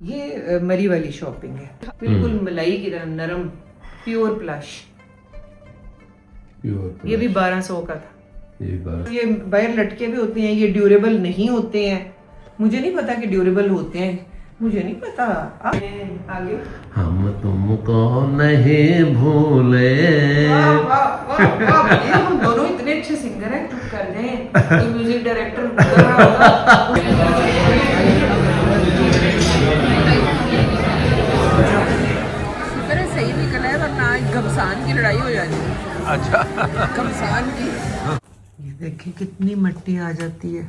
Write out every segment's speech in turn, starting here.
ये मरी वाली शॉपिंग है, बिल्कुल मलाई की तरह नरम, प्योर प्लश। ये भी 1200 का था। ये बाहर लटके भी होते हैं, ये ड्यूरेबल नहीं होते हैं। मुझे नहीं पता कि ड्यूरेबल होते हैं, मुझे नहीं पता। आगे हम तुमको नहीं भूले। वाह वाह वाह वाह, ये हम दोनों इतने अच्छे सिंगर हैं, चुप कर जाएं। ये म्यूजिक डायरेक्टर कर रहा होगा। शुक्र है सही निकला है, वरना आज घमसान की लड़ाई हो जाती है। अच्छा, घमसान की। ये देखिए कितनी मिट्टी आ जाती है।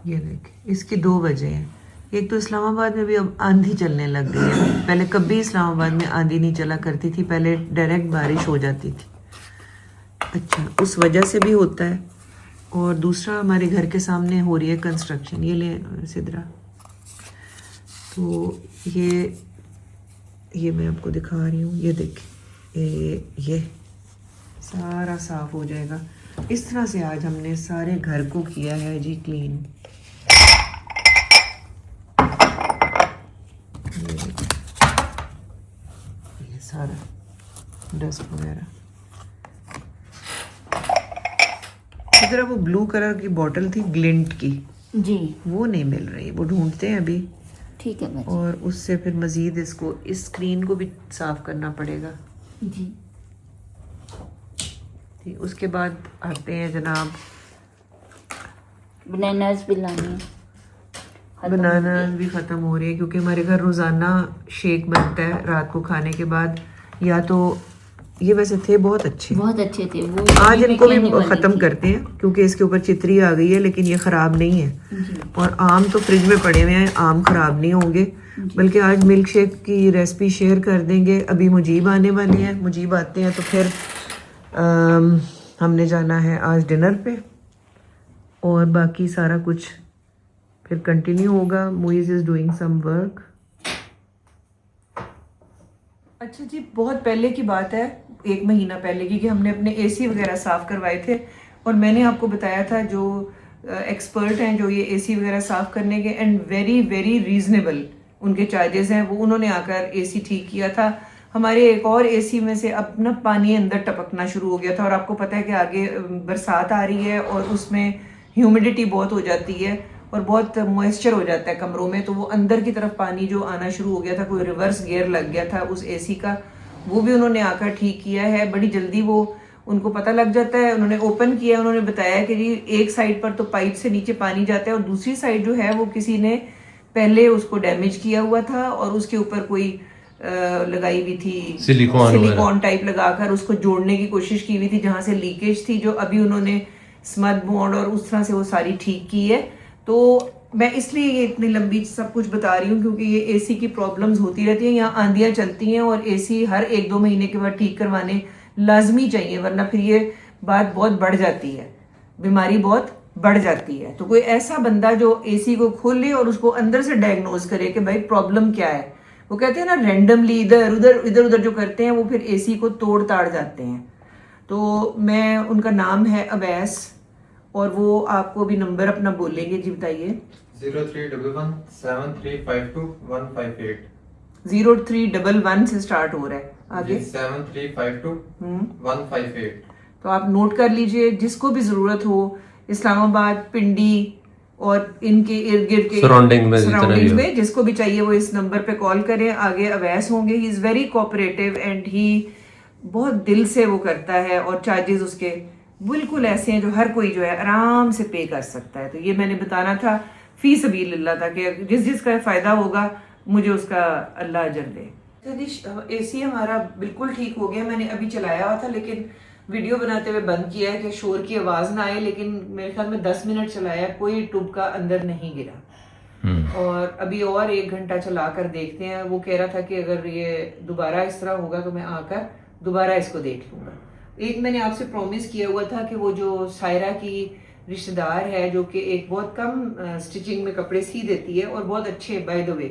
ये देखिए, इसकी 2 वजह हैं। एक तो इस्लामाबाद में भी अब आंधी चलने लग गई है। पहले कभी इस्लामाबाद में आंधी नहीं चला करती थी, पहले डायरेक्ट बारिश हो जाती थी। अच्छा, उस वजह से भी होता है। और दूसरा, हमारे घर के सामने हो रही है कंस्ट्रक्शन। ये ले सिद्रा, तो ये मैं आपको दिखा रही हूँ। ये देखिए, ये सारा साफ हो जाएगा। इस तरह से आज हमने सारे घर को किया है जी क्लीन। ये सारा डस्ट वगैरह। इधर वो ब्लू कलर की बोतल थी ग्लिंट की जी, वो नहीं मिल रही, वो ढूंढते हैं अभी। ठीक है। और उससे फिर मजीद इसको, इस स्क्रीन को भी साफ करना पड़ेगा जी, ठीक। उसके बाद आते हैं जनाब, बनानास भी लानी है। बनाना भी ख़त्म हो रही है क्योंकि हमारे घर रोज़ाना शेक बनता है रात को खाने के बाद। या तो ये वैसे थे बहुत अच्छे थे वो, आज इनको भी ख़त्म करते हैं क्योंकि इसके ऊपर चितरी आ गई है, लेकिन ये ख़राब नहीं है। जी। और आम तो फ्रिज में पड़े हुए हैं, आम ख़राब नहीं होंगे। बल्कि आज मिल्क शेक की रेसिपी शेयर कर देंगे। अभी मुजीब आने वाली है, मुजीब आते हैं तो फिर हमने जाना है आज डिनर पे, और बाकी सारा कुछ फिर कंटिन्यू होगा। Muiz is doing some work. अच्छा जी, बहुत पहले की बात है, 1 महीना पहले की, कि हमने अपने एसी वगैरह साफ़ करवाए थे। और मैंने आपको बताया था जो एक्सपर्ट हैं जो ये एसी वगैरह साफ़ करने के, एंड वेरी वेरी रीज़नेबल उनके चार्जेस हैं, वो उन्होंने आकर एसी ठीक किया था। हमारे एक और एसी में से अब ना पानी अंदर टपकना शुरू हो गया था। और आपको पता है कि आगे बरसात आ रही है और उसमें ह्यूमिडिटी बहुत हो जाती है और बहुत मॉइस्चर हो जाता है कमरों में, तो वो अंदर की तरफ पानी जो आना शुरू हो गया था, कोई रिवर्स गियर लग गया था उस एसी का, वो भी उन्होंने आकर ठीक किया है। बड़ी जल्दी वो उनको पता लग जाता है। उन्होंने ओपन किया, उन्होंने बताया कि जी एक साइड पर तो पाइप से नीचे पानी जाता है और दूसरी साइड जो है वो किसी ने पहले उसको डैमेज किया हुआ था और उसके ऊपर कोई लगाई हुई थी सिलिकॉन टाइप लगाकर उसको जोड़ने की कोशिश की हुई थी जहां से लीकेज थी, जो अभी उन्होंने स्मथ बॉन्ड और उस तरह से वो सारी ठीक की है। तो मैं इसलिए ये इतनी लंबी सब कुछ बता रही हूँ क्योंकि ये एसी की प्रॉब्लम्स होती रहती हैं। यहाँ आंधियाँ चलती हैं और एसी हर 1-2 महीने के बाद ठीक करवाने लाजमी चाहिए, वरना फिर ये बात बहुत बढ़ जाती है, बीमारी बहुत बढ़ जाती है। तो कोई ऐसा बंदा जो एसी को खोले और उसको अंदर से डायग्नोज करे कि भाई प्रॉब्लम क्या है। वो कहते हैं ना, रैंडमली इधर उधर जो करते हैं वो फिर एसी को तोड़ ताड़ जाते हैं। तो मैं, उनका नाम है अवैस, और वो आपको भी नंबर अपना बोलेंगे जी, बताइए। 03117352 0311 से स्टार्ट हो रहा है, आगे 7352 तो आप नोट कर लीजिए। जिसको भी जरूरत हो, इस्लामाबाद, पिंडी और इनके इर्द गिर्द के सराउंडिंग्स में जिसको भी चाहिए वो इस नंबर पे कॉल करें। आगे अवैस होंगे। He is very cooperative and he बहुत दिल से वो करता है, और चार्जेस उसके बिल्कुल ऐसे हैं जो हर कोई जो है आराम से पे कर सकता है। तो ये मैंने बताना था फी सबीलिल्लाह था कि जिसका फ़ायदा होगा मुझे उसका अल्लाह अजर दे। एसी हमारा बिल्कुल ठीक हो गया। मैंने अभी चलाया हुआ था लेकिन वीडियो बनाते हुए बंद किया है कि शोर की आवाज़ ना आए, लेकिन मेरे ख्याल में 10 मिनट चलाया, कोई टुबका अंदर नहीं गिरा। और अभी और 1 घंटा चला कर देखते हैं। वो कह रहा था कि अगर ये दोबारा इस तरह होगा तो मैं आकर दोबारा इसको देख लूँगा। एक मैंने आपसे प्रॉमिस किया हुआ था कि वो जो सायरा की रिश्तेदार है जो कि एक बहुत कम स्टिचिंग में कपड़े सी देती है और बहुत अच्छे बाय द वे,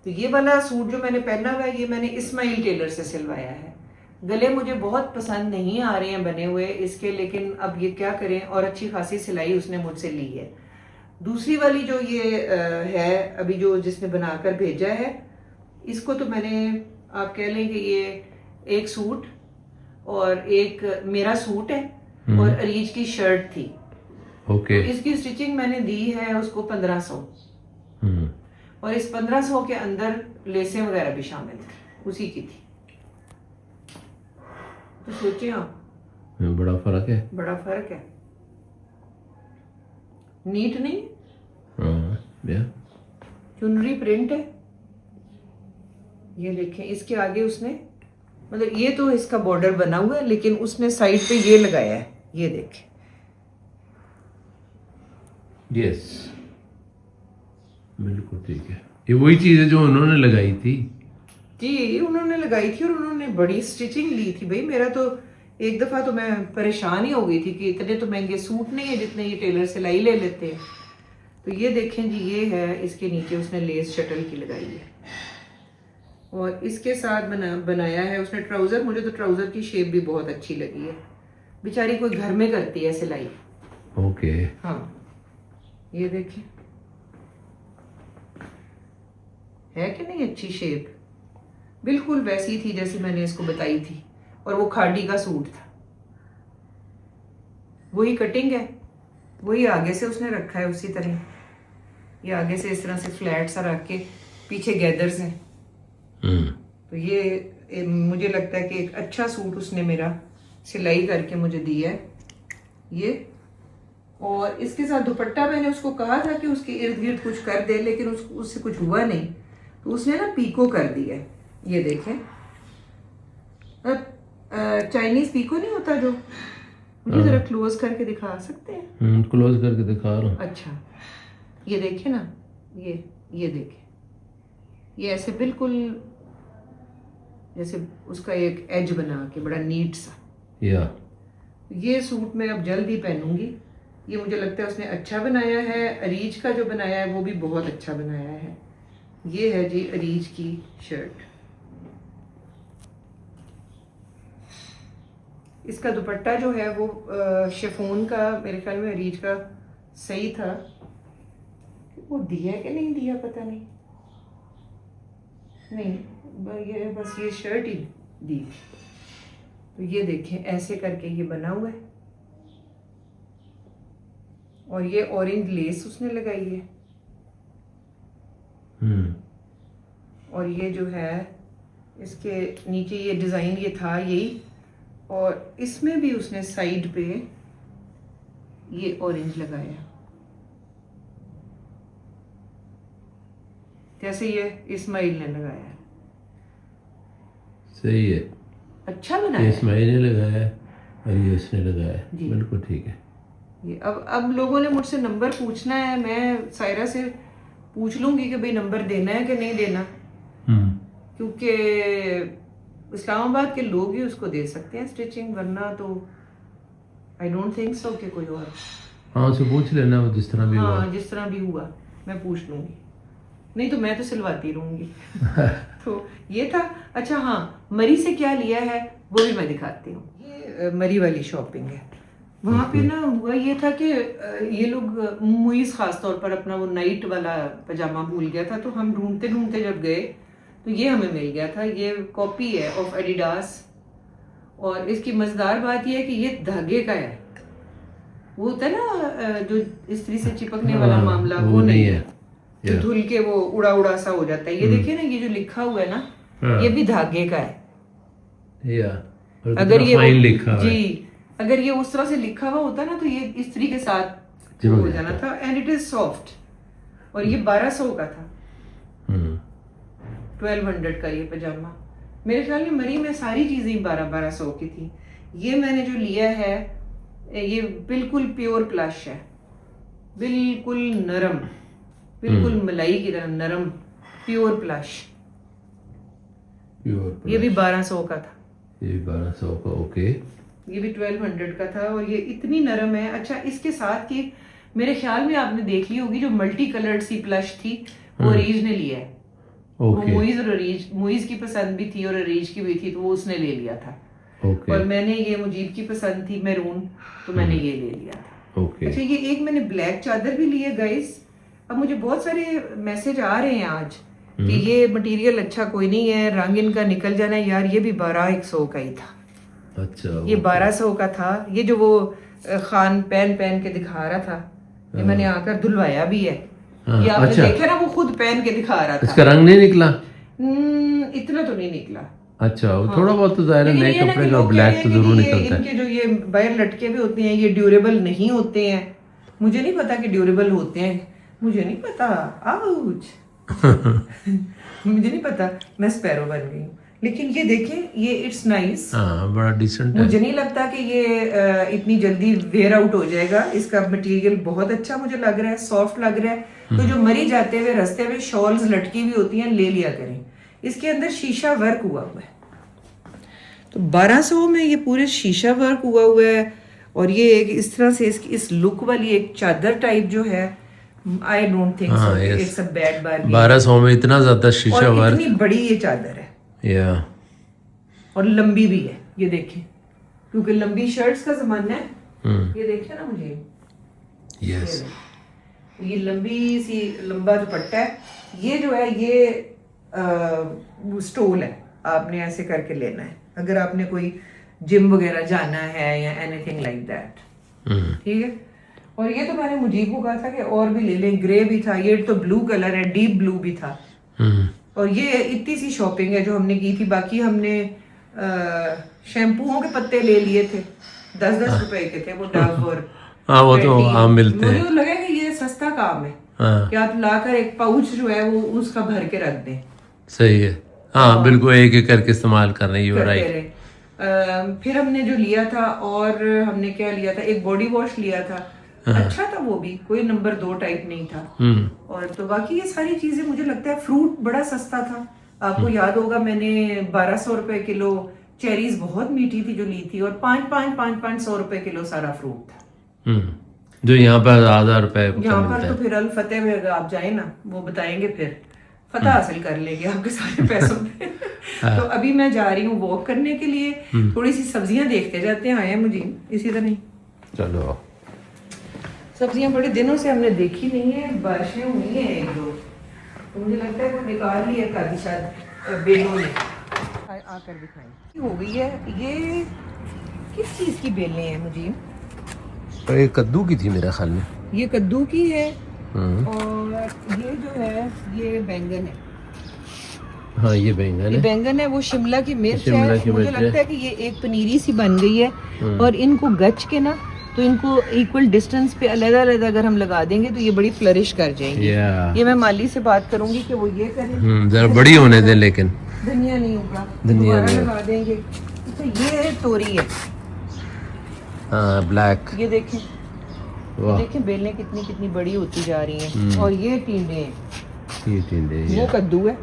तो ये वाला सूट जो मैंने पहना हुआ है ये मैंने इस्माइल टेलर से सिलवाया है। गले मुझे बहुत पसंद नहीं आ रहे हैं बने हुए इसके, लेकिन अब ये क्या करें, और अच्छी खासी सिलाई उसने मुझसे ली है। दूसरी वाली जो ये है अभी जो जिसने बनाकर भेजा है, इसको तो मैंने आप कह लें कि ये एक सूट और एक मेरा सूट है और अरीज की शर्ट थी। ओके। इसकी स्टिचिंग मैंने दी है उसको 1500 और इस 1500 के अंदर लेसें वगैरह भी शामिल थी, उसी की थी। तो सोचिए आप, बड़ा फर्क है। बड़ा फर्क है। नीट नहीं, हाँ, या चुनरी प्रिंट है। ये देखें, इसके आगे उसने मतलब ये तो इसका बॉर्डर बना हुआ है, लेकिन उसने साइड पे ये लगाया है, ये देखें। यस, बिल्कुल ठीक है। ये वही चीज है जो उन्होंने लगाई थी। जी, उन्होंने लगाई थी और उन्होंने बड़ी स्टिचिंग ली थी। भाई मेरा तो एक दफा तो मैं परेशान ही हो गई थी कि इतने तो महंगे सूट नहीं है जितने ये टेलर सिलाई ले लेते हैं। तो ये देखें जी, ये है, इसके नीचे उसने लेस शटल की लगाई है और इसके साथ बनाया है उसने ट्राउजर। मुझे तो ट्राउजर की शेप भी बहुत अच्छी लगी है। बेचारी कोई घर में करती है सिलाई। ओके। हाँ, ये देखें, है कि नहीं अच्छी शेप, बिल्कुल वैसी थी जैसी मैंने इसको बताई थी। और वो खाड़ी का सूट था, वही कटिंग है, वही आगे से उसने रखा है उसी तरह। ये आगे से इस तरह से फ्लैट सा रख के पीछे गैदर्स हैं। तो ये मुझे लगता है कि एक अच्छा सूट उसने मेरा सिलाई करके मुझे दिया है ये। और इसके साथ दुपट्टा मैंने उसको कहा था कि उसके इर्द गिर्द कुछ कर दे, लेकिन उससे कुछ हुआ नहीं। तो उसने ना पीको कर दिया है। ये देखें, चाइनीज पीको नहीं होता जो, मुझे जरा क्लोज करके दिखा सकते हैं? क्लोज करके दिखा रहा हूँ। अच्छा, ये देखें ना, ये देखें, ये ऐसे बिल्कुल जैसे उसका एक एज बना के बड़ा नीट सा। या ये सूट मैं अब जल्द ही पहनूंगी। ये मुझे लगता है उसने अच्छा बनाया है। अरीज का जो बनाया है वो भी बहुत अच्छा बनाया है। ये है जी अरीज की शर्ट। इसका दुपट्टा जो है वो शिफॉन का, मेरे ख्याल में अरीज का सही था। वो दिया कि नहीं दिया पता नहीं, ये बस ये शर्ट ही दी। तो ये देखें, ऐसे करके ये बना हुआ है और ये ऑरेंज लेस उसने लगाई है। और ये जो है इसके नीचे ये डिजाइन ये था यही, और इसमें भी उसने साइड पे ये ऑरेंज लगाया जैसे ये इस्माइल ने लगाया। सही है, अच्छा ये बनाया। इस्माइल ने लगाया और ये उसने लगाया, जी। बिल्कुल ठीक है। ये अब लोगों ने मुझसे नंबर पूछना है, मैं सायरा से पूछ लूंगी कि भाई नंबर देना है कि नहीं देना, क्योंकि इस्लामाबाद के लोग ही उसको दे सकते हैं स्टिचिंग, वरना तो आई डोंट थिंक सो कि कोई और। हाँ, उसे पूछ लेना, वो जिस तरह भी हुआ। हाँ, जिस तरह भी हुआ मैं पूछ लूंगी, नहीं तो मैं तो सिलवाती रहूंगी। तो ये था। अच्छा हाँ, मरी से क्या लिया है वो भी मैं दिखाती हूँ। ये मरी वाली शॉपिंग है। वहाँ पे ना हुआ ये था कि ये लोग, मुइज खास तौर पर अपना वो नाइट वाला पजामा भूल गया था। तो हम ढूंढते ढूंढते जब गए तो ये हमें मिल गया था। ये कॉपी है ऑफ एडिडास, और इसकी मजेदार बात यह है कि ये धागे का है। वो होता है ना जो इस्त्री से चिपकने वाला मामला, वो नहीं है, जो धुल के वो उड़ा उड़ा सा हो जाता है। ये देखिए ना, ये जो लिखा हुआ है ना, ये भी धागे का है। अगर ये लिखा जी, अगर ये उस तरह से लिखा हुआ होता ना तो ये इस्त्री के साथ हो जाना था। And it is soft. और ये 1200 का था, 1200 का ये पजामा। मेरे ख्याल में मरी में सारी चीजें 1200 की थी। ये मैंने जो लिया है ये बिल्कुल प्योर प्लश है, बिल्कुल नरम, बिल्कुल मलाई की तरह नरम, प्योर प्लश। ये भी 1200 का था। ये 1200 का, ओके। ये भी 1200 का था और ये इतनी नरम है। अच्छा, इसके साथ की मेरे ख्याल में आपने देख ली होगी जो मल्टी कलर्ड सी प्लश थी, वो अरीज ने लिया है। वो मुइज की पसंद भी थी और अरीज की भी थी, तो वो उसने ले लिया था। और मैंने ये मुजीब की पसंद थी मैरून, तो मैंने ये ले लिया था। ओके अच्छा, ये एक मैंने ब्लैक चादर भी ली है गाइस। अब मुझे बहुत सारे मैसेज आ रहे हैं आज कि ये मटेरियल अच्छा कोई नहीं है, रंग इनका निकल जाना है। यार ये भी 1200 का ही था, अच्छा ये 1200 का था। ये जो वो खान पहन के दिखा रहा था, ये मैंने आकर धुलवाया भी है। हाँ, ये आपने अच्छा। देखा ना, वो खुद पहन के दिखा रहा था। इसका रंग नहीं निकला? इतना तो नहीं निकला। अच्छा, वो थोड़ा बहुत तो जाहिर है, लेकिन नए ये ना कपड़े कि का लोग ब्लैक कह तो रहे हैं जरूर कि ये निकलता है। इनके जो ये बाहर लटके भी होते हैं ये ड्यूरेबल नहीं होते हैं। मुझे नहीं पता कि ड्यूरेबल होते हैं, मुझे नहीं पता। आउच मुझे नहीं पता, मैं स्पैरो बन गई हूँ। लेकिन ये देखें, ये इट्स नाइस। हाँ, बड़ा डिसेंट है। मुझे नहीं लगता कि ये इतनी जल्दी वेयर आउट हो जाएगा। इसका मटेरियल बहुत अच्छा मुझे लग रहा है, सॉफ्ट लग रहा है। तो जो मरी जाते हुए रास्ते में शॉल्स लटकी हुई होती हैं, ले लिया करें। इसके अंदर शीशा वर्क हुआ है, तो 1200 में ये पूरे शीशा वर्क हुआ है। और ये एक इस तरह से इसकी इस लुक वाली एक चादर टाइप जो है, I don't think so it's a bad bargain. 1200 में इतना ज्यादा शीशा और वर्क, इतनी बड़ी ये चादर है या और लंबी भी है, ये देखें, क्योंकि लंबी शर्ट्स का जमाना है। ये देखें ना, मुझे यस, ये लंबी सी लंबा दुपट्टा है। ये जो है ये स्टोल है, आपने ऐसे करके लेना है अगर आपने कोई जिम वगैरह जाना है या एनीथिंग लाइक दैट, ठीक है। और ये तो मैंने मुजीब को कहा था कि और भी ले लें, ग्रे भी था, ये तो ब्लू कलर है, डीप ब्लू भी था। और ये इतनी सी शॉपिंग है जो हमने की थी। बाकी हमने शैम्पूओं के पत्ते ले लिए थे, 10-10 रुपए के थे वो, डव और हाँ वो तो आम मिलते हैं। मुझे लगा कि ये सस्ता काम है हाँ, कि आप लाकर एक पाउच जो है वो उसका भर के रख दें, सही है। हाँ बिल्कुल, एक एक करके इस्तेमाल कर रहे हैं, यू करते राइट। रहे। फिर हमने जो लिया था, और हमने क्या लिया था, एक बॉडी वॉश लिया था। अच्छा था वो भी, कोई नंबर 2 टाइप नहीं था। और तो बाकी ये सारी चीजें, मुझे लगता है फ्रूट बड़ा सस्ता था। आपको याद होगा मैंने 1200 रुपए किलो चेरीज बहुत मीठी थी जो ली थी, और 500 रुपए किलो सारा फ्रूट था। जो यहाँ पर 1000 रुपए यहाँ पर तो फिर अल फतेह में अगर आप जाए ना, वो बताएंगे, फिर फतह हासिल कर लेंगे आपके सारे पैसों पे। तो अभी मैं जा रही हूँ वॉक करने के लिए, थोड़ी सी सब्जियां देखते जाते हैं। आए मुझे इसी तरह नहीं, चलो। सब्जियां बड़े दिनों से हमने देखी नहीं है, बारिशें हुई हैं एक दो, तो मुझे लगता है कोई निकाल लिया कादी शायद बेलों ने आकर दिखाई हो गई है। ये किस चीज की बेलें हैं मुझे? पर ये कद्दू की थी मेरे ख्याल में। ये कद्दू की है, और ये जो है ये बैंगन है। हाँ ये बैंगन ये है, बैंगन है, वो शिमला की मिर्च शिमला है। की मुझे मिर्च लगता है कि ये एक पनीरी सी बन गई है, और इनको गच के ना, तो इनको इक्वल डिस्टेंस पे अलग-अलग अगर हम लगा देंगे तो ये बड़ी फ्लरिश कर जाएंगी। ये मैं माली से बात करूंगी कि वो ये करें। जरा बड़ी होने दें, लेकिन धनिया नहीं होगा, धनिया दोबारा नहीं लगा देंगे। अच्छा ये तोरी है, हाँ ब्लैक, ये देखें, वाह देखें बेलें कितनी कितनी बड़ी होती जा रही हैं। और ये टिंडे हैं, ये टिंडे वो है, कद्दू है,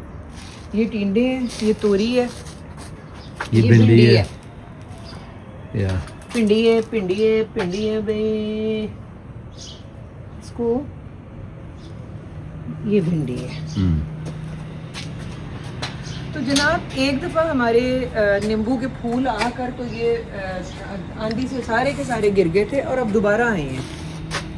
ये टिंडे हैं, ये तोरी है, ये भिंडी है, या भिंडी है बे, इसको ये भिंडी है। तो जनाब एक दफ़ा हमारे नींबू के फूल आकर तो ये आंधी से सारे के सारे गिर गए थे, और अब दोबारा आए हैं।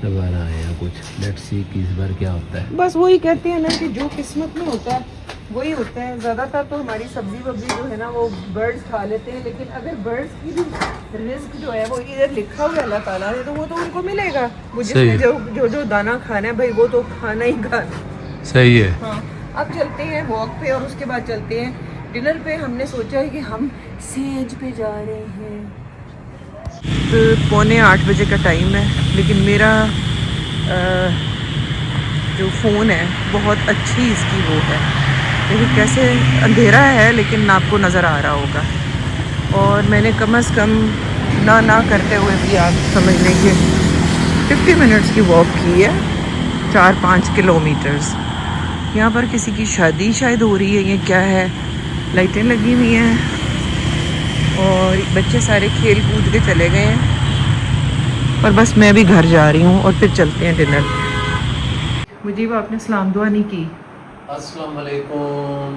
दोबारा आया कुछ, लेट्स सी कि इस बार क्या होता है। बस वही कहते हैं ना कि जो किस्मत में होता है वही होता है। ज़्यादातर तो हमारी सब्जी वब्जी जो है ना वो बर्ड्स खा लेते हैं, लेकिन अगर बर्ड्स की भी रिस्क जो है वो इधर लिखा हुआ है अल्लाह ताला ने, तो वो तो उनको मिलेगा। वो जिसने जो दाना खाना है भाई, वो तो खाना ही खाना। सही है। हाँ, अब चलते हैं वॉक पे, और उसके बाद चलते हैं डिनर पे। हमने सोचा है कि हम सेज पे जा रहे हैं। तो 7:45 बजे का टाइम है, लेकिन मेरा जो फ़ोन है बहुत अच्छी इसकी वो है, लेकिन कैसे अंधेरा है लेकिन आपको नज़र आ रहा होगा। और मैंने कम से कम ना करते हुए भी आप समझ लें कि 50 मिनट्स की वॉक की है, 4-5 किलोमीटर्स। यहाँ पर किसी की शादी शायद हो रही है, ये क्या है, लाइटें लगी हुई हैं, और बच्चे सारे खेल कूद के चले गए हैं, और बस मैं भी घर जा रही हूँ, और फिर चलते हैं डिनर। मुझे आपने सलाम दुआ नहीं की। अस्सलाम वालेकुम।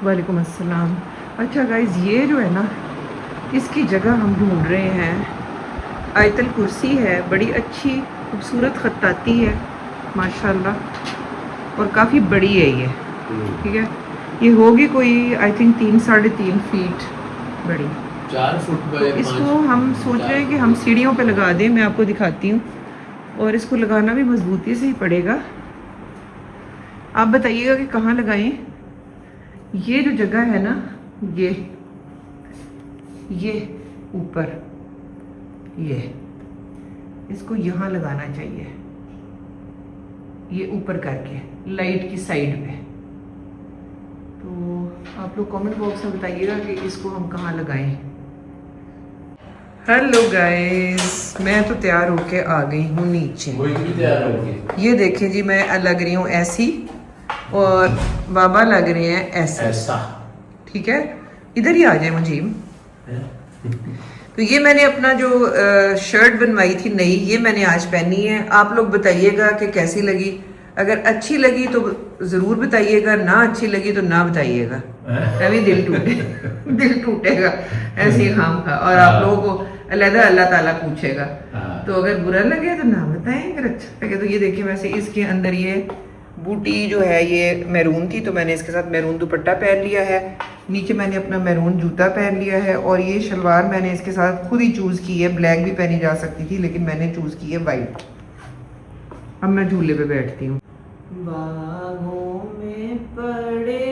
वालेकुम अस्सलाम। अच्छा गाइज, ये जो है ना, इसकी जगह हम ढूंढ रहे हैं। आयतल कुर्सी है, बड़ी अच्छी खूबसूरत खत्ताती है माशाल्लाह, और काफ़ी बड़ी है ये, ठीक है। ये होगी कोई आई थिंक 3-3.5 फीट बड़ी। 4 फुट तो इसको हम सोच रहे हैं कि हम सीढ़ियों पे लगा दें, मैं आपको दिखाती हूँ, और इसको लगाना भी मजबूती से ही पड़ेगा। आप बताइएगा कि कहाँ लगाएं। ये जो जगह है ना, ये ऊपर, ये इसको यहाँ लगाना चाहिए, ये ऊपर करके लाइट की साइड पे। तो आप लोग कमेंट बॉक्स में बताइएगा कि इसको हम कहाँ लगाएं। हेलो गाइस, मैं तो तैयार होके आ गई हूँ नीचे। ये देखें जी, मैं लग रही हूँ ऐसी और बाबा लग रहे हैं ऐसा, ठीक है। इधर ही आ जाए मुझे। तो ये मैंने अपना जो शर्ट बनवाई थी नई, ये मैंने आज पहनी है। आप लोग बताइएगा कि कैसी लगी। अगर अच्छी लगी तो ज़रूर बताइएगा, ना अच्छी लगी तो ना बताइएगा, तभी दिल टूटेगा ऐसे ही खाम खा, और आप लोगों को अलग अल्लाह ताला पूछेगा। तो अगर बुरा लगे तो ना बताएं, अगर अच्छा लगे तो। ये देखिए, वैसे इसके अंदर ये बूटी जो है ये मैरून थी, तो मैंने इसके साथ मैरून दुपट्टा पहन लिया है। नीचे मैंने अपना मैरून जूता पहन लिया है, और ये शलवार मैंने इसके साथ खुद ही चूज़ की है। ब्लैक भी पहनी जा सकती थी, लेकिन मैंने चूज़ की है वाइट। अब मैं झूले पे बैठती हूँ। बागों में पड़े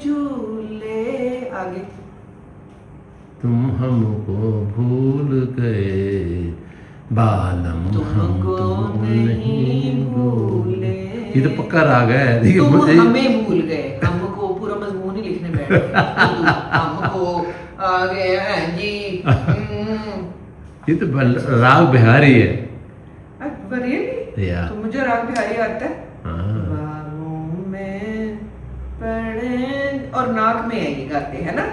झूले, आगे तुम हमको भूल गए बालम, तुमको नहीं भूले। ये तो पक्का राग है। तुम हमें भूल गए, हमको पूरा मजमून ही लिखने बैठे। हमको आ गए हैं जी। ये तो राग बिहारी है। तो मुझे राग बिहारी आता है। बागों में पड़े, और नाक में है ये गाते हैं ना।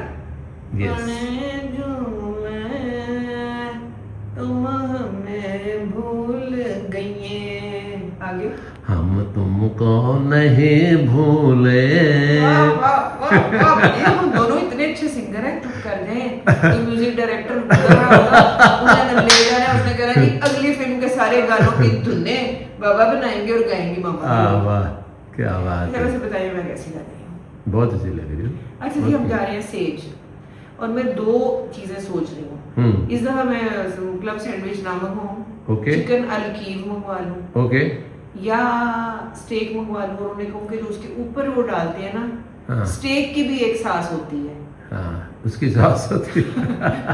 तुम हमें भूल गई। आगे हम तुमको नहीं भूले। हम दोनों इतने अच्छे सिंगर हैं, चुप कर जाएं। म्यूजिक डायरेक्टर उन्होंने ले जा रहा है, उसने कह रहा कि अगली फिल्म के सारे गानों की धुनें बाबा बनाएंगे और गाएंगी मामा। वाह, क्या बात है। वैसे बताइए मैं कैसी लग रही हूँ? बहुत अच्छी लग रही है। अच्छा जी, हम जा रहे हैं सेज, और मैं 2 चीजें सोच रही हूँ। इस दफा मैं क्लब सैंडविच ना मंगवाऊँ, चिकन अलकीव मंगवा लूँ, या स्टेक मंगवा लूँ। और उन्हें कहूँ कि जो उसके ऊपर वो डालते हैं ना, स्टेक की भी एक सास होती है। उसकी सास होती है।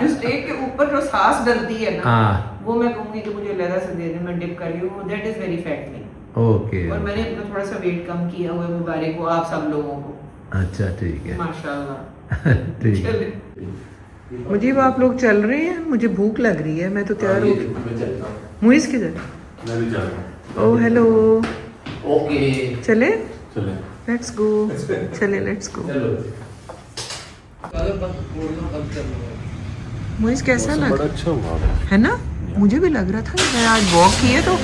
जो स्टेक के ऊपर जो सास डलती है ना, वो मैं कहूँगी कि मुझे लहदा से दे दें, मैं डिप करके वो, that is very fattening. Okay. और मैंने अपना थोड़ा सा वेट कम किया हुआ है, मुबारक हो आप सब लोगों को। अच्छा, ठीक है, माशाल्लाह। ठीक है। मुझे आप लोग चल रहे हैं, मुझे भूख लग रही है, मैं तो तैयार हो। मुइस किधर? मैं भी जा रहा हूँ। Oh hello. ओके, चले चले। लेट्स गो, चले लेट्स गो। मुइस कैसा लग बड़ा अच्छा हुआ है ना? मुझे भी लग रहा था, मैं आज वॉक की है तो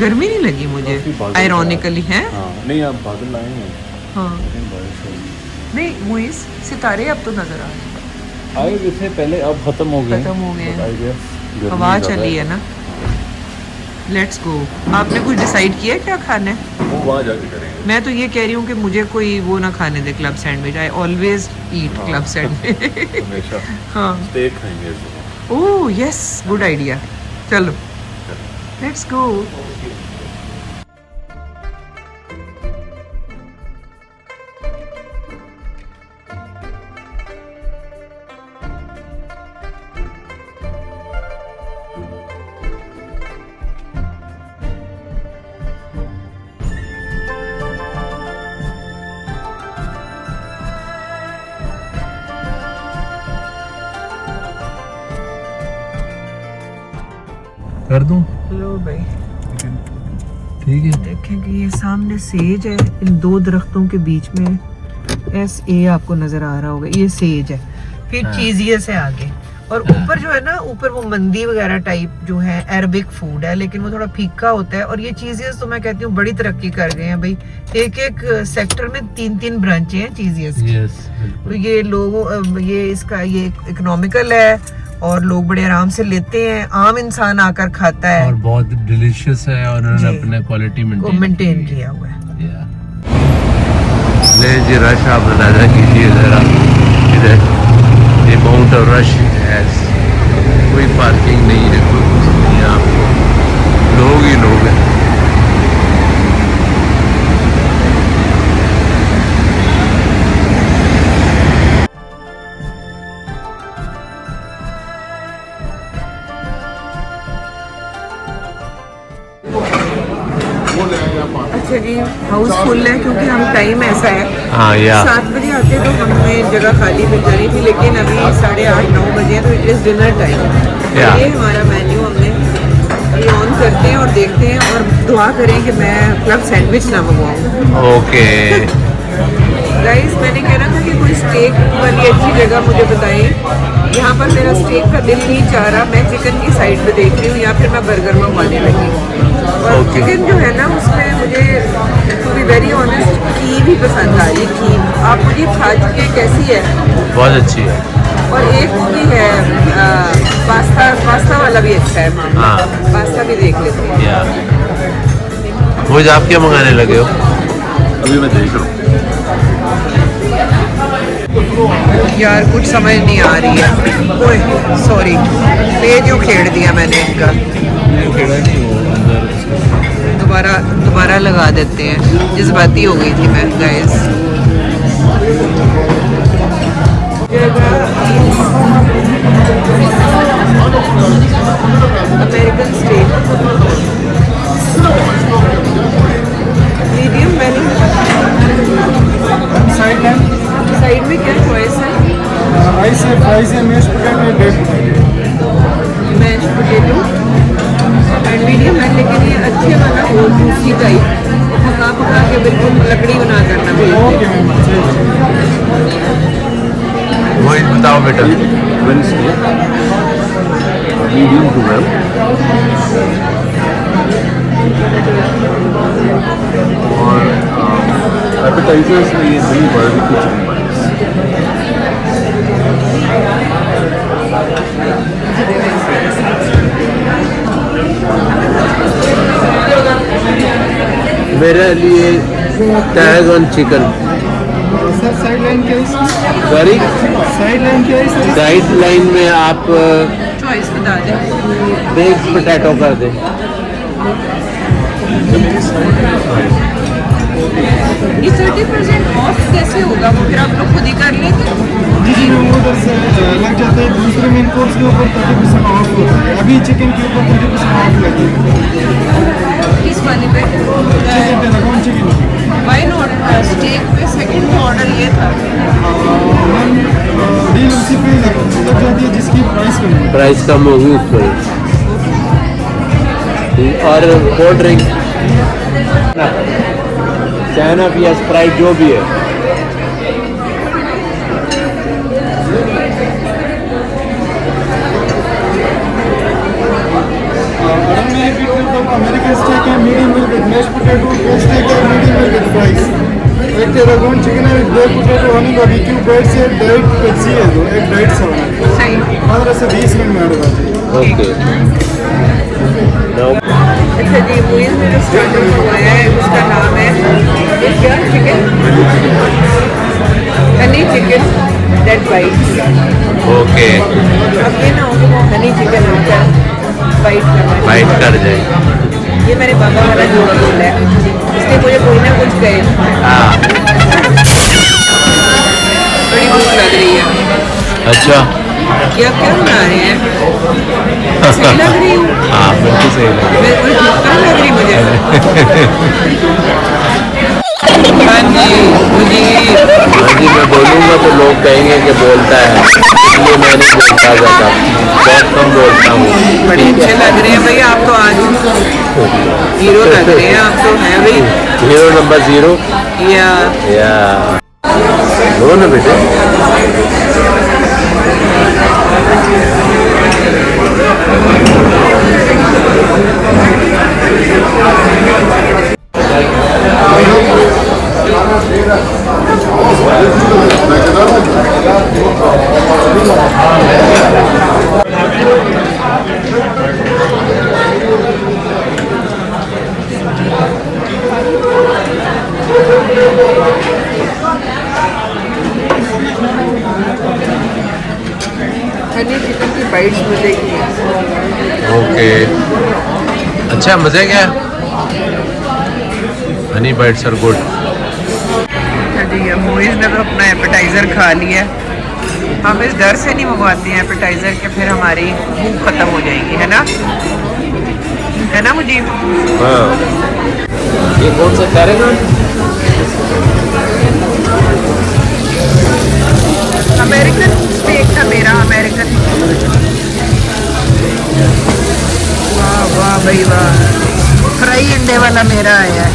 गर्मी नहीं लगी मुझे, आयरॉनिकली है। नहीं, आप बादल आए हैं। हाँ नहीं मुइस, सितारे अब तो नजर आ रहे आए थे पहले, अब खत्म हो गए हैं। हवा चली है ना। Let's go. आपने कुछ डिसाइड किया क्या खाना है? वो वहाँ जाके करेंगे। मैं तो ये कह रही हूँ कि मुझे कोई वो ना खाने दे, club sandwich. I always eat club sandwich. हमेशा हाँ, स्टेक खाएंगे इस दफा। Oh yes, good idea. चलो लेट्स गो। कर दूं? लो भाई, ठीक है। देखें कि ये सामने सेज है, इन 2 दरख्तों के बीच में SA आपको नजर आ रहा होगा, ये सेज है। फिर चीजियस है आगे, और ऊपर जो है ना, ऊपर वो मंदी वगैरह टाइप जो है अरबिक फूड है, लेकिन वो थोड़ा फीका होता है। और ये चीजियस तो मैं कहती हूँ बड़ी तरक्की कर गए हैं भाई। एक सेक्टर में 3 ब्रांचें हैं चीजियस की। तो ये लोगों, ये इसका ये इकोनॉमिकल है, और लोग बड़े आराम से लेते हैं, आम इंसान आकर खाता है और बहुत डिलीशियस है और उन्होंने जी। अपने क्वालिटी को मेंटेन किया हुआ है। ले जी रश आप अंदाजा कीजिए ज़रा, इधर ये अमाउंट ऑफ रश है, कोई पार्किंग नहीं है, कोई कुछ नहीं है, आपको लोग ही लोग हैं। अच्छा जी, हाउस फुल है क्योंकि हम टाइम ऐसा है, हाँ या 7 बजे आते तो हमें जगह खाली मिल जानी थी, लेकिन अभी 8:30-9 बजे तो it is dinner time. Yeah. ये हमारा मेन्यू हमने ये ऑन करते हैं और देखते हैं और दुआ करें कि मैं क्लब सैंडविच ना मंगवाऊँ। ओके। गाइस, मैंने कहना था कि कोई स्टेक वाली अच्छी जगह मुझे बताएं। यहाँ पर मेरा स्टेक का दिल नहीं चाह रहा, मैं चिकन की साइड पे देख रही हूँ या फिर मैं बर्गर मंगवाने लगी। और Okay. चिकन जो है ना उसमें मुझे टू बी वेरी ऑनेस्ट खीर भी पसंद आ रही। खीर आप मुझे खा चुके कैसी है? बहुत अच्छी है। और एक वो भी है पास्ता वाला भी अच्छा है। हाँ। पास्ता भी देख लेते हैं। या मुझे आप क्या मंगाने लगे हो? अभी मैं देख रहा हूँ। यार कुछ समझ नहीं आ रही है। ओए सॉरी, पेज जो खेड़ दिया मैंने इनका। दोबारा लगा देते हैं, जज्बाती हो गई थी मैं guys. American steak medium well. Side में क्या चॉइस है? राइस है, फ्राइज है, मैश पोटैटो है, dead mash potato and medium है, लेकिन ये अच्छे वाला हो, जूसी टाइप, पका के बिल्कुल लकड़ी बना करना भेज ओके मैम, वही बताओ बेटा। वेडनेसडे मीडियम टू वेल और एपेटाइजर्स में ये दही बारबेक्यू चिकन बाइट्स। मेरे लिए tag on chicken. Sir side line क्या है इसकी? सॉरी, साइड लाइन क्या है इसकी? गाइड लाइन में आप चॉइस बता दें। बेक्ड पोटैटो कर दें। ये 30% ऑफ कैसे होगा? वो फिर आप लोग खुद ही कर लेंगे? जी वो उधर से लग जाता है, दूसरे मेन कोर्स के ऊपर 30% ऑफ होता है। अभी चिकन के ऊपर 30% ऑफ लगेगा। किस वाले पे? Chicken tarragon chicken. Why not? Steak पे सेकंड ऑर्डर ये था। मैम डील उसी पे लग जाती है जिसकी प्राइस कम है। प्राइस कम होगी उस पर। और कोल्ड ड्रिंक, सेवन अप या स्प्राइट जो भी है। अगर मैं रिपीट करता हूँ, अमेरिकन स्टेक है medium well with mash potato, wedge steak है मीडियम वेल विद फ्राइज, एक टेरागोन चिकन है with bake potato, honey barbecue, bread से डाइट पेप्सी है, दो एक डाइट से बना सही। 15 से 20 मिनट में ऑर्डर आ जाएगा। ओके। अच्छा जी, मुझे मेरा स्टार्टर मंगवाया है, उसका नाम है ये क्या? Chicken Honey chicken dead bytes. Okay, अब ये ना हो कि वो हनी चिकन आता बाइट करना। बाइट कर जाए। ये मेरे पापा वाला जोड़ बोल है, इसलिए मुझे कोई ना कुछ कहे। हाँ, बड़ी भूख लग रही है। अच्छा। क्या क्या बना रहे हैं? सही लग रही हूँ? हाँ बिल्कुल सही लगे। मेरे कोई भूख तो नहीं लग रही मुझे। हाँ जी मुझे हाँ जी, मैं बोलूँगा तो लोग कहेंगे कि बोलता है, इसलिए मैं नहीं बोलता ज़्यादा, बहुत कम बोलता हूँ। बड़े अच्छे लग रहे हैं भाई आप तो, आज हीरो लग रहे हैं आप तो, हैं भाई। हीरो नंबर 0 या लो ना बेटे। बाइट्स मजे की हैं। ओके, अच्छा मज़े क्या? Honey bites are good. जी मोइज़ ने तो अपना एपेटाइज़र खा लिया। हम इस डर से नहीं मंगवाते हैं एपेटाइज़र के फिर हमारी भूख ख़त्म हो जाएगी, है ना मुजीब? हाँ, ये कौन सा पैरागॉन? अमेरिकन स्टेक था मेरा, अमेरिकन। वाह वाह भाई वाह, फ्राई अंडे वाला मेरा आया है।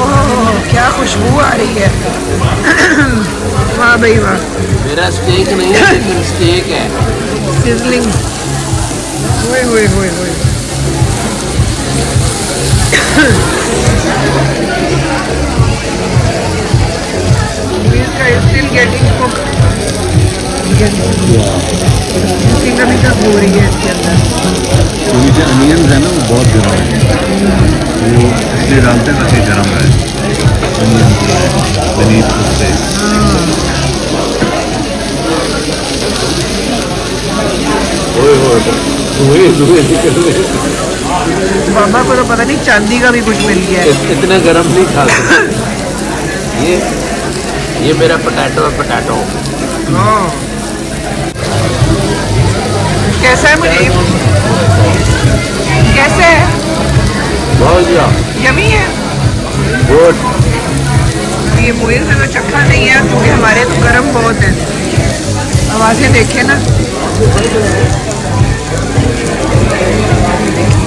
ओह क्या खुशबू आ रही है। वाह भाई वाह, मेरा स्टेक नहीं है लेकिन स्टेक है। सिजलिंग। ओए ओए ओए ओए। Still getting cooked. कुकिंग अभी तक हो रही है इसके अंदर। क्योंकि जो अनियंस है ना वो बहुत गर्म है, वो इसलिए डालते हैं ताकि गर्म रहे अनियन beneath the steak। मामा को तो पता नहीं चांदी का भी कुछ मिल गया है। इतना गर्म नहीं खा सकते। ये मेरा पोटैटो है, पोटैटो। हाँ। कैसा है मुजीब? कैसा है? बहुत अच्छा, यमी है। गुड। ये मोइज़ में तो चखा नहीं है क्योंकि हमारे तो गर्म बहुत है। आवाज़ें देखें ना,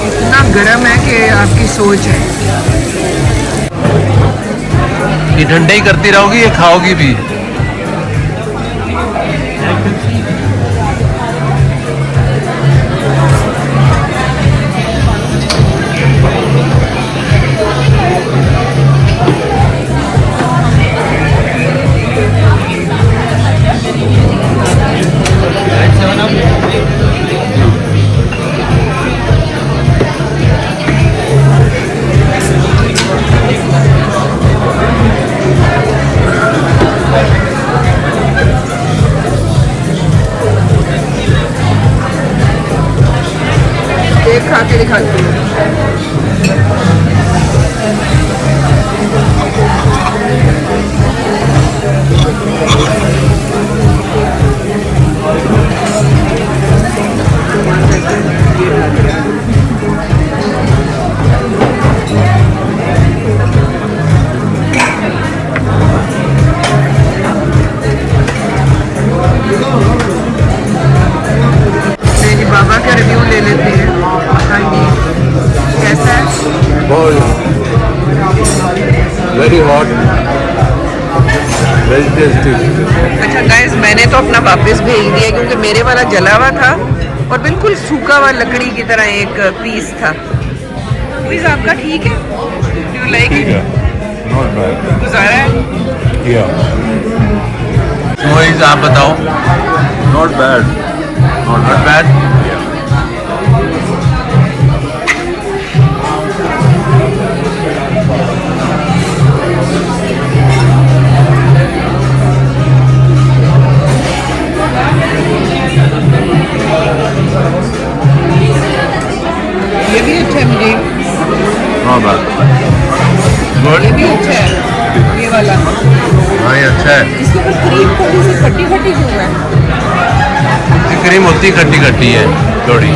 इतना गर्म है कि आपकी सोच है। ये ठंडे ही करती रहोगी, ये खाओगी भी। एक खा के दिखाती हूँ। जी बाबा का रिव्यू ले लेते हैं। हाँ जी, कैसा है? बहुत वेरी हॉट, वेरी टेस्टी। अच्छा गाइस, मैंने तो अपना वापस भेज दिया क्योंकि मेरे वाला जला हुआ था और बिल्कुल सूखा हुआ लकड़ी की तरह एक पीस था। प्लीज आपका ठीक है? You like it? Not bad. गुजारा है? या मोइज़ आप बताओ। Not bad, not bad. ये भी अच्छा है मुझे। Not bad. गुड। ये भी अच्छा है, ये वाला। हाँ, ये अच्छा है। इसके ऊपर क्रीम थोड़ी सी खट्टी खट्टी क्यों है? ये क्रीम होती खट्टी खट्टी है थोड़ी।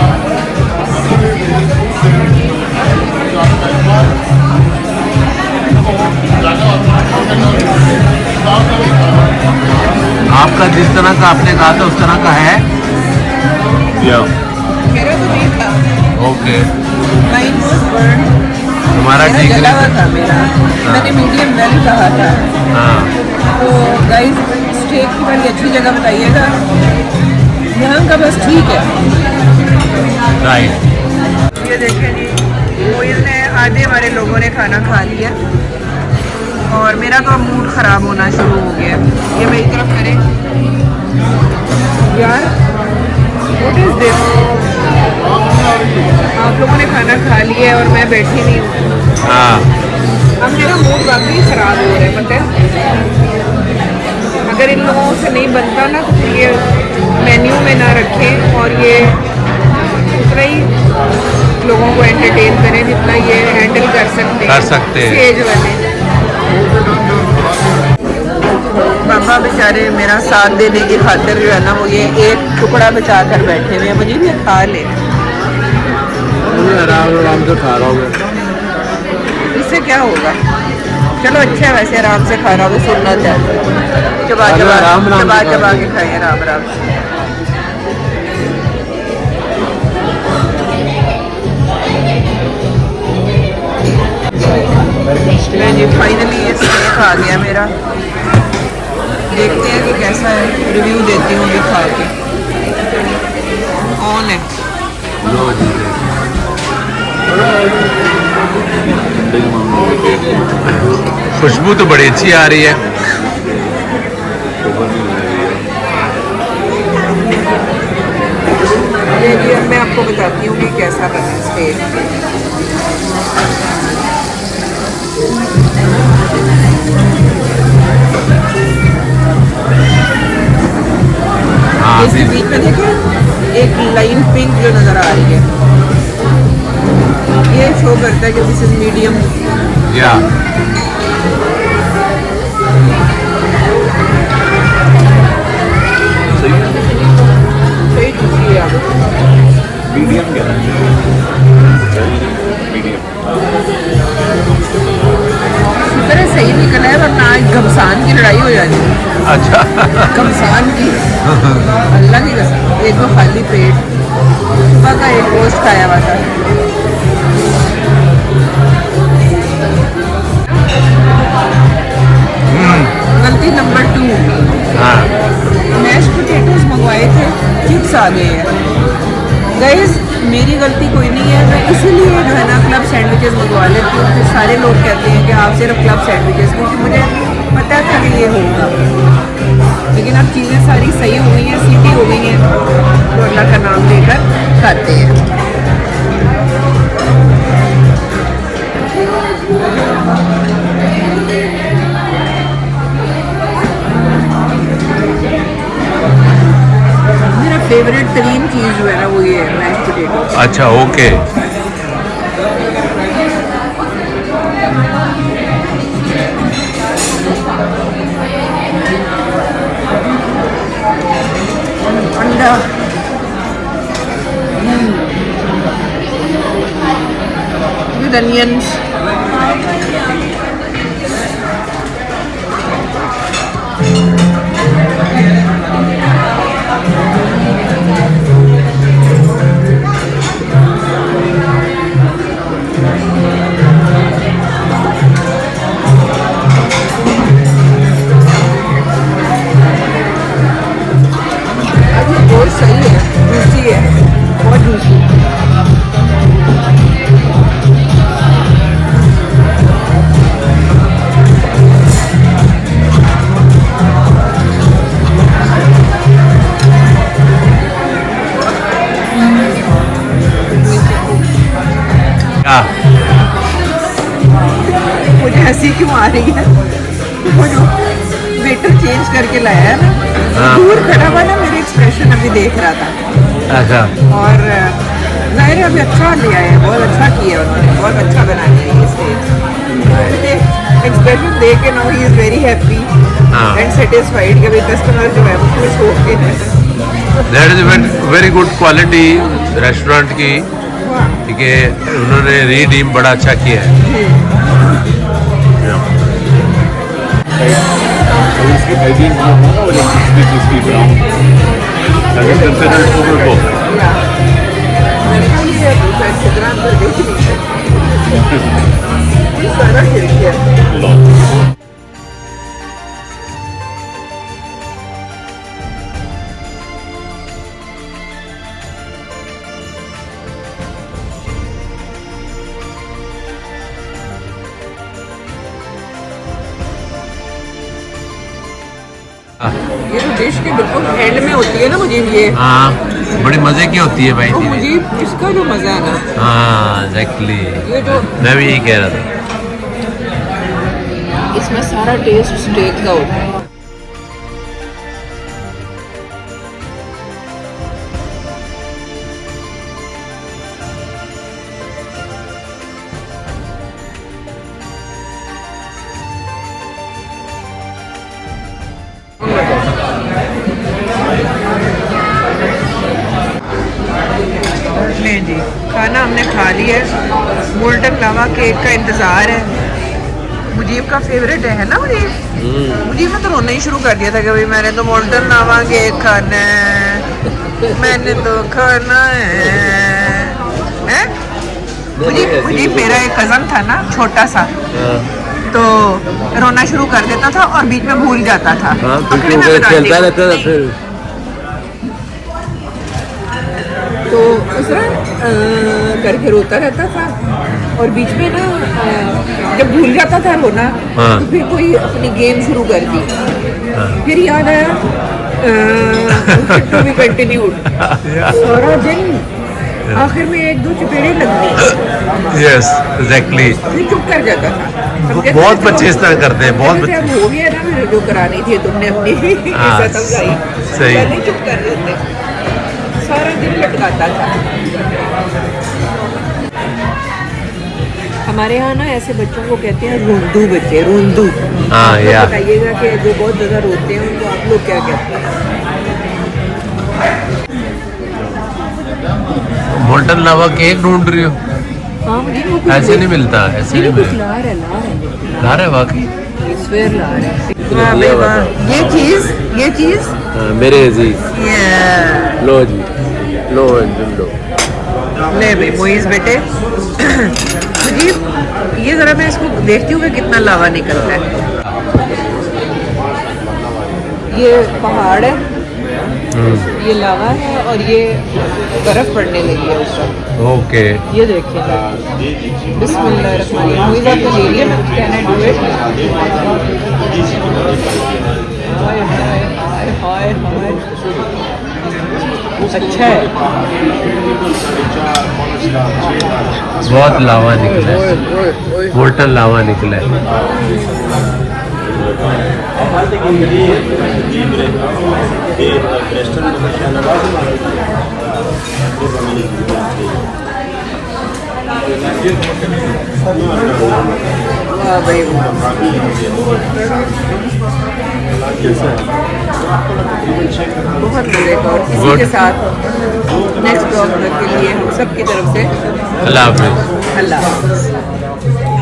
आपका जिस तरह का आपने कहा था उस तरह का है। या मेरा तो नहीं था। Okay, mine was born. तुम्हारा मेरा ठीक जला हुआ है। था मेरा। मैंने मीडियम वेल कहा था। हाँ, तो गाइस स्टेक की बड़ी अच्छी जगह बताइएगा, यहाँ का बस ठीक है। राइट। ये देखें जी, मोइज़ ने आधे हमारे लोगों ने खाना खा लिया और मेरा तो मूड ख़राब होना शुरू हो गया। ये मेरी तरफ करें यार, व्हाट इज़ दिस? आप लोगों ने खाना खा लिया है और मैं बैठी नहीं हूँ। हाँ, अब मेरा मूड वाकई ख़राब हो रहा है, पता है? अगर इन लोगों से नहीं बनता ना तो फिर ये मेन्यू में ना रखें और ये उतना ही लोगों को एंटरटेन करें जितना ये हैंडल कर सकते हैं स्टेज वाले। पापा बेचारे मेरा साथ देने की खातिर जो है ना वो ये एक टुकड़ा बचा कर बैठे हुए हैं, मुझे भी खा ले। आराम से खा रहा हूँ। इससे क्या होगा? चलो अच्छा है, वैसे आराम से खा रहा हूँ, सुनना चाहिए। चबा चबा के खाइए आराम आराम से। जी फाइनली ये स्टेक आ गया मेरा, देखते हैं कि कैसा है, रिव्यू देती हूँ ये खा के। ऑन है। खुशबू तो बड़ी अच्छी आ रही है। ये अब मैं आपको बताती हूँ कि कैसा बना है स्टेक। इसके बीच में देखें एक लाइन पिंक जो नजर आ रही है, ये शो करता है कि दिस इज मीडियम। या सही टूटी है मीडियम क्या है? शुक्र है सही निकला है, वरना आज घमसान की लड़ाई हो जाती है। अच्छा। घमसान की अल्लाह की कसम, एक तो खाली पेट, सुबह का एक रोस्ट खाया हुआ था। गलती नंबर 2, मैश पोटैटोज मंगवाए थे, चिप्स आ गए हैं। गाइस मेरी गलती कोई नहीं है, मैं इसीलिए जो है ना क्लब सैंडविचेस मंगवा लेती हूँ। फिर सारे लोग कहते हैं कि आप सिर्फ क्लब सैंडविचेस, क्योंकि मुझे पता था कि ये होगा, लेकिन अब चीज़ें सारी सही हो गई हैं, सीधी हो गई हैं, तो अल्लाह का नाम लेकर खाते हैं। मेरा फेवरेट तरीन चीज़ जो है ना वो ये है मैश पोटैटो। अच्छा ओके। अंडा विद अनियंस। बहुत सही है, जूसी है, बहुत जूसी। मुझे हंसी क्यों आ रही है? वो जो वेटर चेंज करके लाया है ना, दूर खड़ा हुआ ना, मेरे एक्सप्रेशन अभी देख रहा था। अच्छा। और जाहिर है अभी अच्छा ले आए हैं, बहुत अच्छा किया उन्होंने, बहुत अच्छा बनाया है ये स्टेज। एक्सप्रेशन देख के now he is very happy and satisfied कि भाई कस्टमर जो है वो खुश हो के है। That is very good quality restaurant की, ठीक है, उन्होंने रीडीम बड़ा अच्छा किया है। इसकी हाइजीन जो है ना वो जिसकी ब्राउन अगर कंसिडर ओवरकुक मैंने कहा ये इंस्टाग्राम पर देख ली सारा खेल किया। ये तो डिश के बिल्कुल एंड में होती है ना, मुझे ये हाँ बड़ी मजे की होती है भाई। तो मुझे इसका जो मजा है ना, हाँ एग्जैक्टली, ये जो मैं भी यही कह रहा था। इसमें सारा टेस्ट स्टेक का होता है। नहीं जी, खाना हमने खा लिया है। मोल्टन लावा केक का इंतज़ार है। मुजीब का फेवरेट है ना मुजीब? मुजीब ने तो रोना ही शुरू कर दिया था कि भाई मैंने तो मोल्टन लावा केक खाना है, मैंने तो खाना है? मुजीब मेरा एक कज़न था ना, छोटा सा, तो रोना शुरू कर देता था और बीच में भूल जाता था। आखिर में खेलता रहता था फिर। तो उस तरह करके रोता रहता था और बीच में ना जब भूल जाता था रोना तो फिर कोई अपनी गेम शुरू कर दी। फिर याद आया टू बी कंटिन्यूड। सारा दिन आखिर में एक दो चपेड़े लग गई। Yes exactly. फिर चुप कर जाता था। बहुत बच्चे इस तरह करते हैं, बहुत बच्चे। हो गया ना मेरे जो करानी थी तुमने अपनी इज्जत अफजाई, सही। पहले चुप कर देते। सारा दिन लटकाता था। हमारे यहाँ ना ऐसे बच्चों को कहते हैं रोंदू बच्चे, रोंदू। हाँ, आप लोग या। बताइएगा कि जो बहुत ज़्यादा रोते हैं उनको आप लोग क्या कहते हैं? मोल्टन लावा केक ढूंढ रही हो? हाँ मुझे वो कुछ ऐसे नहीं मिलता, ऐसे नहीं कुछ मिलता। ला रहा ला रहे वाकई। है, स्वेर ला रहा है। वाह भाई वाह, ये चीज़ मेरे अजीज ये लो जी, लो लो। ले भाई मोइज बेटे। मुझे ये ज़रा मैं इसको देखती हूँ कि कितना लावा निकलता है। ये पहाड़ है, ये लावा है और ये बर्फ पड़ने लगी है ऊपर। ओके। ये देखिए, बिस्मिल्लाहिर्रहमानिर्रहीम। मुझे आपको ले लिया मैं कैन आई डू इट? हाय हाय हाय हाय हाय, अच्छा है। बहुत लावा निकला है, मोल्टन लावा निकला है। वाह भाई वाह। बहुत मज़े का। और इसी के साथ नेक्स्ट ब्लॉग के लिए हम सब की तरफ से अल्लाह हाफिज़। अल्लाह हाफ़िज़।